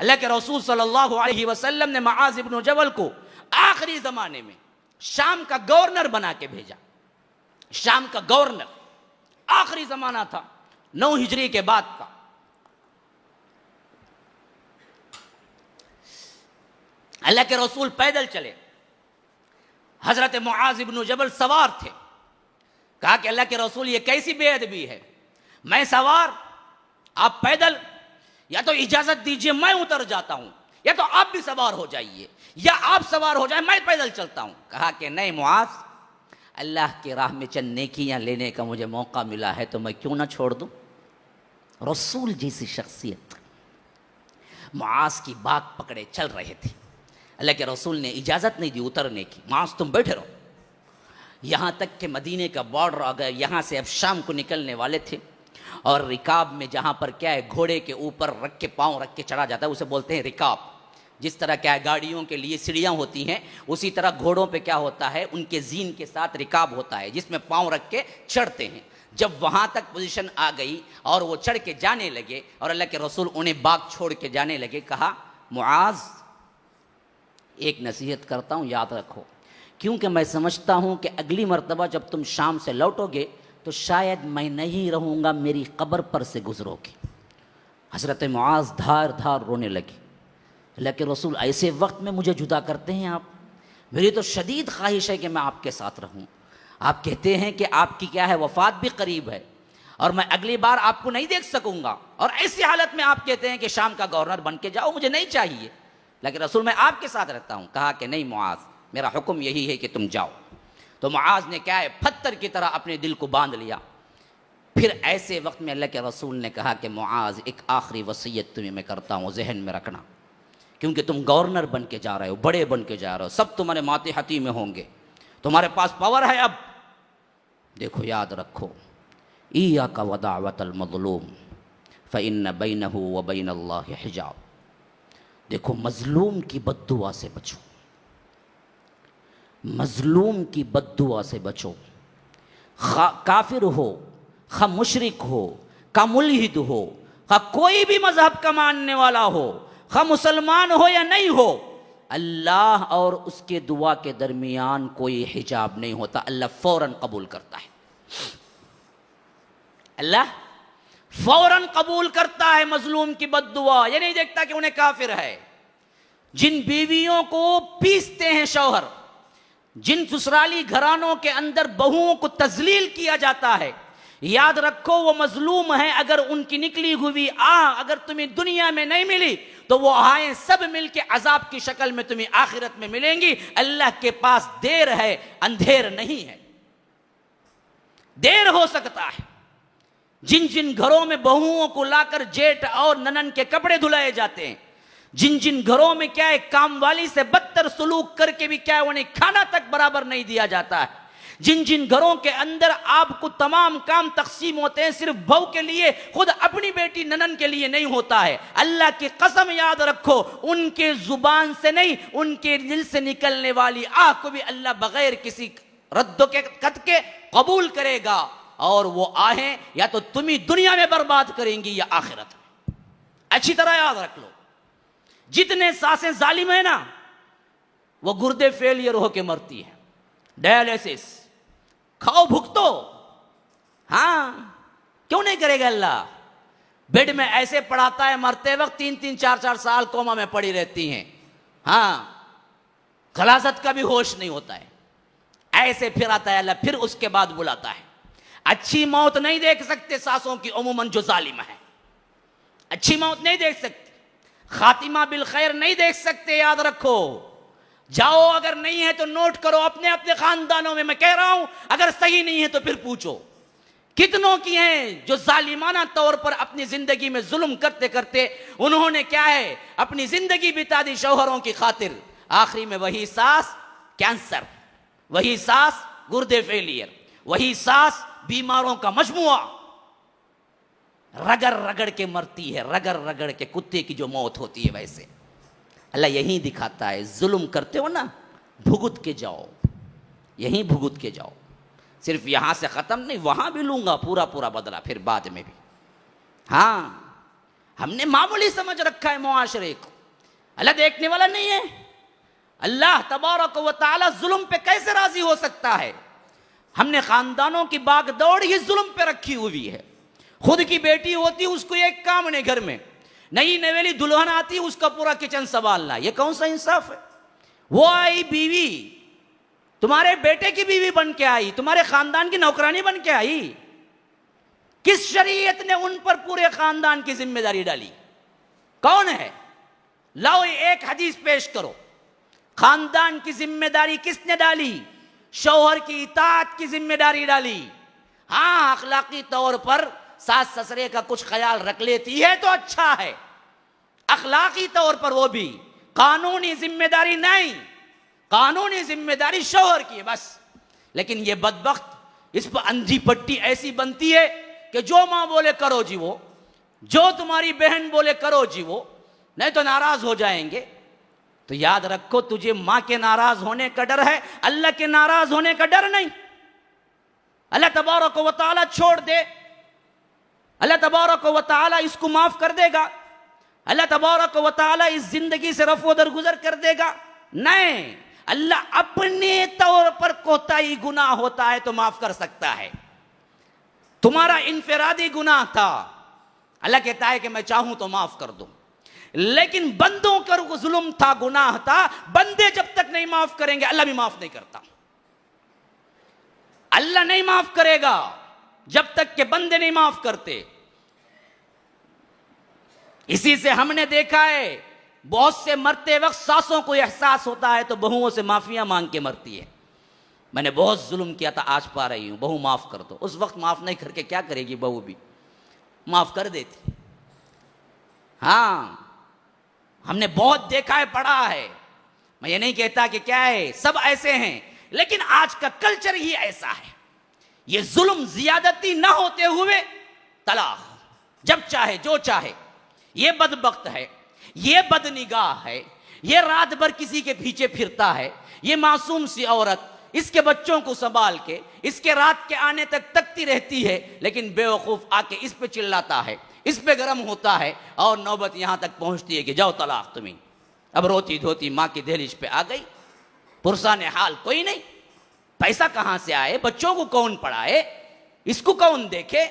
अल्लाह के रसूल सल्लल्लाहु अलैहि वसल्लम ने मुआज़ इब्न जबल को आखिरी ज़माने में शाम का गवर्नर बना के भेजा। शाम का गवर्नर, आखिरी ज़माना था 9 हिजरी के बाद का। अल्लाह के रसूल पैदल चले, हजरत मुआज़ इब्न जबल सवार थे। कहा कि अल्लाह के रसूल ये कैसी बेअदबी है, मैं सवार आप पैदल, या तो इजाजत दीजिए मैं उतर जाता हूं, या तो आप भी सवार हो जाइए, या आप सवार हो जाए मैं पैदल चलता हूं। कहा कि नहीं मुआज़, अल्लाह के राह में चंद नेकियां लेने का मुझे मौका मिला है तो मैं क्यों ना छोड़ दूं। रसूल जैसी शख्सियत मुआज़ की बात पकड़े चल रहे थे। अल्लाह के रसूल ने इजाज़त नहीं दी उतरने की, मुआज़ तुम बैठे रहो। यहां तक कि मदीने का बॉर्डर आ गया, यहां से अब शाम को निकलने वाले थे। और रिकाब में जहां पर क्या है, घोड़े के ऊपर रख के पांव रख के चढ़ा जाता है, उसे बोलते हैं रिकाब। जिस तरह क्या है गाड़ियों के लिए सीढ़ियां होती हैं, उसी तरह घोड़ों पे क्या होता है, उनके जीन के साथ रिकाब होता है जिसमें पांव रख के चढ़ते हैं। जब वहां तक पोजीशन आ गई और वो चढ़ के जाने लगे और अल्लाह के रसूल उन्हें बाग छोड़ के जाने लगे, कहा मुआज़ एक नसीहत करता हूं, याद रखो, क्योंकि मैं समझता हूं कि अगली मर्तबा जब तुम शाम से लौटोगे तो शायद मैं नहीं रहूंगा, मेरी कब्र पर से गुजरोगे। हज़रत मुआज़ धार धार रोने लगे। अल्लाह के रसूल ऐसे वक्त में मुझे जुदा करते हैं आप, मेरी तो शदीद ख्वाहिश है कि मैं आपके साथ रहूं। आप कहते हैं कि आपकी क्या है वफ़ात भी करीब है और मैं अगली बार आपको नहीं देख सकूंगा, और ऐसी हालत में आप कहते हैं कि शाम का गवर्नर बन के जाओ, मुझे नहीं चाहिए। लेकिन रसूल मैं आपके साथ रहता हूं। कहा कि नहीं मुआज़, मेरा हुक्म यही है कि तुम जाओ। तो मुआज़ ने क्या है पत्थर की तरह अपने दिल को बांध लिया। फिर ऐसे वक्त में अल्लाह के रसूल ने कहा कि मुआज़ एक आखिरी वसीयत तुम्हें मैं करता हूँ, जहन में रखना, क्योंकि तुम गवर्नर बन के जा रहे हो, बड़े बन के जा रहे हो, सब तुम्हारे माते हती में होंगे, तुम्हारे पास पावर है। अब देखो याद रखो, इय्याका व दाअवतल मज़लूम फ़इन्न बैनहु व बैनल्लाहि हिजाब। देखो मजलूम की बद्दुआ से बचो, मजलूम की बद्दुआ से बचो। खा काफिर हो, खा मुशरिक हो, खा मुल्हिद हो, खा कोई भी मजहब का मानने वाला हो, खा मुसलमान हो या नहीं हो, अल्लाह और उसके दुआ के दरमियान कोई हिजाब नहीं होता। अल्लाह फौरन कबूल करता है, अल्लाह फौरन कबूल करता है मजलूम की बद्दुआ। ये नहीं देखता कि उन्हें काफिर है। जिन बीवियों को पीसते हैं शौहर, जिन ससुराली घरानों के अंदर बहुओं को तजलील किया जाता है, याद रखो वो मजलूम है। अगर उनकी निकली हुई अगर तुम्हें दुनिया में नहीं मिली तो वो आए सब मिलके अजाब की शक्ल में तुम्हें आखिरत में मिलेंगी। अल्लाह के पास देर है, अंधेर नहीं है। देर हो सकता है। जिन जिन घरों में बहुओं को लाकर जेठ और ननन के कपड़े धुलाए जाते हैं, जिन जिन घरों में क्या है काम वाली से बदतर सलूक करके भी क्या है उन्हें खाना तक बराबर नहीं दिया जाता है, जिन जिन घरों के अंदर आपको तमाम काम तकसीम होते हैं सिर्फ बहू के लिए, खुद अपनी बेटी ननन के लिए नहीं होता है, अल्लाह की कसम याद रखो, उनके जुबान से नहीं उनके दिल से निकलने वाली आह को भी अल्लाह बगैर किसी रद्दो के कत के कबूल करेगा। और वो आहें या तो तुम्हें दुनिया में बर्बाद करेंगी या आखिरत में। अच्छी तरह याद रख लो, जितने सांसें जालिम है ना, वो गुर्दे फेलियर होके मरती है, डायलिसिस खाओ भुगतो। हाँ क्यों नहीं करेगा अल्लाह। बेड में ऐसे पड़ाता है, मरते वक्त 3-3 4-4 साल कोमा में पड़ी रहती हैं। हाँ खलासत का भी होश नहीं होता है। ऐसे फिर आता है अल्लाह, फिर उसके बाद बुलाता है। अच्छी मौत नहीं देख सकते सासों की अमूमन जो जालिम है, अच्छी मौत नहीं देख सकते, खातिमा बिल खैर नहीं देख सकते। याद रखो, जाओ अगर नहीं है तो नोट करो अपने अपने खानदानों में। मैं कह रहा हूं अगर सही नहीं है तो फिर पूछो कितनों की हैं जो जालिमाना तौर पर अपनी जिंदगी में जुल्म करते करते उन्होंने क्या है अपनी जिंदगी बिता दी शौहरों की खातिर। आखिरी में वही सास कैंसर, वही सास गुर्दे फेलियर, वही सास बीमारों का मजमुआ, रगड़ रगड़ के मरती है, रगड़ रगड़ के कुत्ते की जो मौत होती है। वैसे अल्लाह यही दिखाता है, जुल्म करते हो ना भुगत के जाओ, यहीं भुगत के जाओ। सिर्फ यहां से खत्म नहीं, वहां भी लूंगा पूरा पूरा बदला फिर बाद में भी। हाँ हमने मामूली समझ रखा है मुआशरे को। अल्लाह देखने वाला नहीं है। अल्लाह तबारक व तआला जुल्म पे कैसे राजी हो सकता है? हमने खानदानों की बागदौड़ ही जुल्म पे रखी हुई है। खुद की बेटी होती उसको एक काम नहीं, घर में नई नवेली दुल्हन आती उसका पूरा किचन संभालना, ये कौन सा इंसाफ है? वो आई बीवी, तुम्हारे बेटे की बीवी बन के आई, तुम्हारे खानदान की नौकरानी बन के आई। किस शरीयत ने उन पर पूरे खानदान की जिम्मेदारी डाली? कौन है? लाओ एक हदीस पेश करो। खानदान की जिम्मेदारी किसने डाली? शौहर की इताअत की जिम्मेदारी डाली। हाँ, अखलाकी तौर पर सास ससुरे का कुछ ख्याल रख लेती है तो अच्छा है, अखलाकी तौर पर वो भी। कानूनी जिम्मेदारी नहीं, कानूनी जिम्मेदारी शौहर की है बस। लेकिन ये बदबख्त, इस पर अंधी पट्टी ऐसी बनती है कि जो माँ बोले करो जी वो, जो तुम्हारी बहन बोले करो जी वो, नहीं तो नाराज हो जाएंगे। तो याद रखो, तुझे माँ के नाराज होने का डर है, अल्लाह के नाराज होने का डर नहीं। अल्लाह तबारक व तआला छोड़ दे, अल्लाह तबारक व तआला इसको माफ कर देगा, अल्लाह तबारक व तआला इस जिंदगी से रफ़ो दरगुजर कर देगा? नहीं, अल्लाह अपने तौर पर कोताही गुनाह होता है तो माफ कर सकता है। तुम्हारा इनफरादी गुनाह था, अल्लाह कहता है कि मैं चाहूं तो माफ कर दूं। लेकिन बंदों का जुल्म था, गुनाह था, बंदे जब तक नहीं माफ करेंगे अल्लाह भी माफ नहीं करता। अल्लाह नहीं माफ करेगा जब तक के बंदे नहीं माफ करते। इसी से हमने देखा है बहुत से मरते वक्त सासों को एहसास होता है तो बहुओं से माफिया मांग के मरती है। मैंने बहुत जुल्म किया था, आज पा रही हूं, बहू माफ कर दो। उस वक्त माफ नहीं करके क्या करेगी बहू भी? माफ कर देती। हाँ, हमने बहुत देखा है, पढ़ा है। मैं ये नहीं कहता कि क्या है, सब ऐसे हैं, लेकिन आज का कल्चर ही ऐसा है। ये जुल्म जियादती ना होते हुए तलाक, जब चाहे जो चाहे। ये बदबख्त है, ये बदनिगाह है, ये रात भर किसी के पीछे फिरता है, ये मासूम सी औरत इसके बच्चों को संभाल के इसके रात के आने तक तकती रहती है, लेकिन बेवकूफ आके इस पे चिल्लाता है, इस पे गर्म होता है और नौबत यहां तक पहुंचती है कि जाओ तलाक तुम्हें। अब रोती धोती मां की दहलीज पे आ गई, पुरसा ने हाल कोई नहीं, पैसा कहां से आए, बच्चों को कौन पढ़ाए, इसको कौन देखे।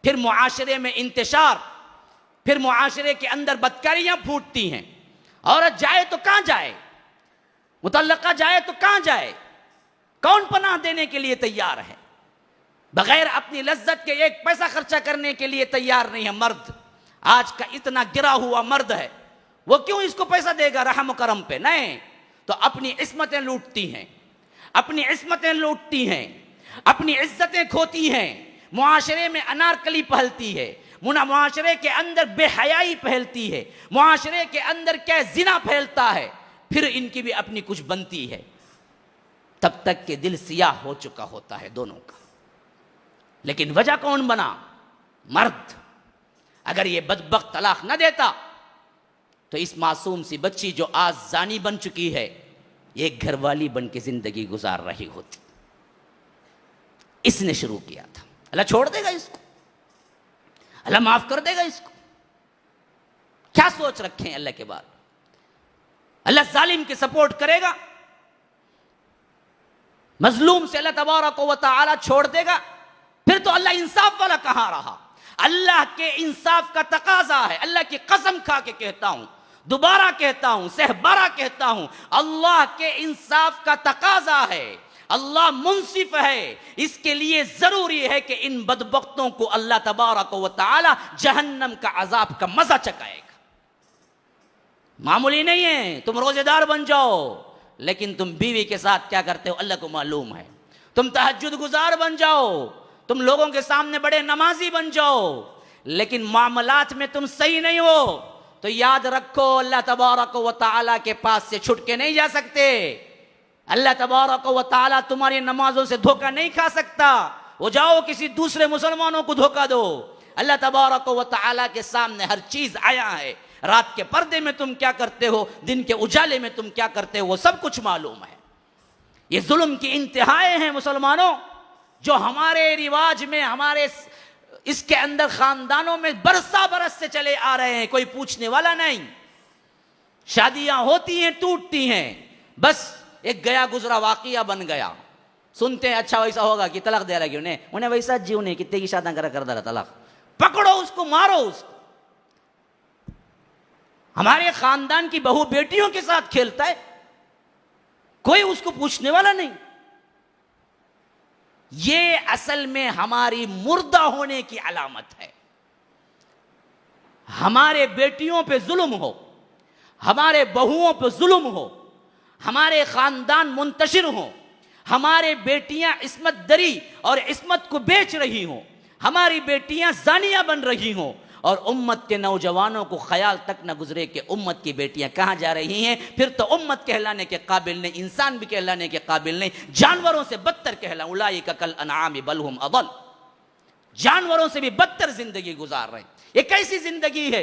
फिर मुआशरे में इंतशार, फिर मुआशरे के अंदर बदकारियां फूटती हैं। औरत जाए तो कहां जाए, मुतल्लका जाए तो कहां जाए, कौन पनाह देने के लिए तैयार है? बगैर अपनी लज्जत के एक पैसा खर्चा करने के लिए तैयार नहीं है मर्द। आज का इतना गिरा हुआ मर्द है, वो क्यों इसको पैसा देगा रहम करम पे? नहीं, तो अपनी इस्मतें लूटती हैं, अपनी इस्मतें लूटती हैं, अपनी इज्जतें खोती हैं, मुआशरे में अनारकली पहलती है, मुआशरे के अंदर बेहयाई फैलती है, मुआशरे के अंदर क्या जिना फैलता है, फिर इनकी भी अपनी कुछ बनती है। तब तक के दिल सियाह हो चुका होता है दोनों का। लेकिन वजह कौन बना? मर्द। अगर ये बदबख्त तलाक न देता तो इस मासूम सी बच्ची जो आज जानी बन चुकी है, एक घरवाली बन के जिंदगी गुजार रही होती। इसने शुरू किया था। अल्लाह छोड़ देगा इसको? अल्लाह माफ कर देगा इसको? क्या सोच रखे हैं अल्लाह के बाद? अल्लाह जालिम के सपोर्ट करेगा? मजलूम से अल्लाह तबारक व तआला छोड़ देगा? फिर तो अल्लाह इंसाफ वाला कहां रहा? अल्लाह के इंसाफ का तकाजा है। अल्लाह की कसम खा के कहता हूं, दोबारा कहता हूं, सहबारा कहता हूं, अल्लाह के इंसाफ का तकाजा है। अल्लाह मुंसिफ है। इसके लिए जरूरी है कि इन बदबख्तों को अल्लाह तबारक व तआला जहन्नम का अजाब का मजा चकाएगा। मामूली नहीं है। तुम रोजेदार बन जाओ, लेकिन तुम बीवी के साथ क्या करते हो अल्लाह को मालूम है। तुम तहज्जुद गुजार बन जाओ, तुम लोगों के सामने बड़े नमाजी बन जाओ, लेकिन मामलात में तुम सही नहीं हो तो याद रखो अल्लाह तबारक व तआला के पास से छुट के नहीं जा सकते। अल्लाह तबारक व तआला तुम्हारी नमाजों से धोखा नहीं खा सकता। वो जाओ किसी दूसरे मुसलमानों को धोखा दो। अल्लाह तबारक व तआला के सामने हर चीज आया है। रात के पर्दे में तुम क्या करते हो, दिन के उजाले में तुम क्या करते हो, वो सब कुछ मालूम है। ये जुल्म की इंतहाएं हैं मुसलमानों, जो हमारे रिवाज में, हमारे इसके अंदर खानदानों में बरसा बरस से चले आ रहे हैं, कोई पूछने वाला नहीं। शादियां होती हैं, टूटती हैं, बस एक गया गुजरा वाकया बन गया। सुनते हैं अच्छा वैसा होगा कि तलाक दे रहा उन्हें, उन्हें वैसा जीव नहीं, कितने की शादी कर दे रहा तलाक। पकड़ो उसको, मारो उसको। हमारे खानदान की बहू बेटियों के साथ खेलता है, कोई उसको पूछने वाला नहीं। ये असल में हमारी मुर्दा होने की अलामत है। हमारे बेटियों पे जुल्म हो, हमारे बहुओं पे जुल्म हो, हमारे खानदान मुंतशिर हो, हमारे बेटियां इस्मत दरी और इस्मत को बेच रही हों, हमारी बेटियां जानिया बन रही हों, और उम्मत के नौजवानों को ख्याल तक न गुजरे कि उम्मत की बेटियां कहां जा रही हैं, फिर तो उम्मत कहलाने के काबिल नहीं, इंसान भी कहलाने के काबिल नहीं, जानवरों से बदतर कहला। उलाइका कल अनआम बल हुम अदल, जानवरों से भी बदतर जिंदगी गुजार रहे हैं। ये कैसी जिंदगी है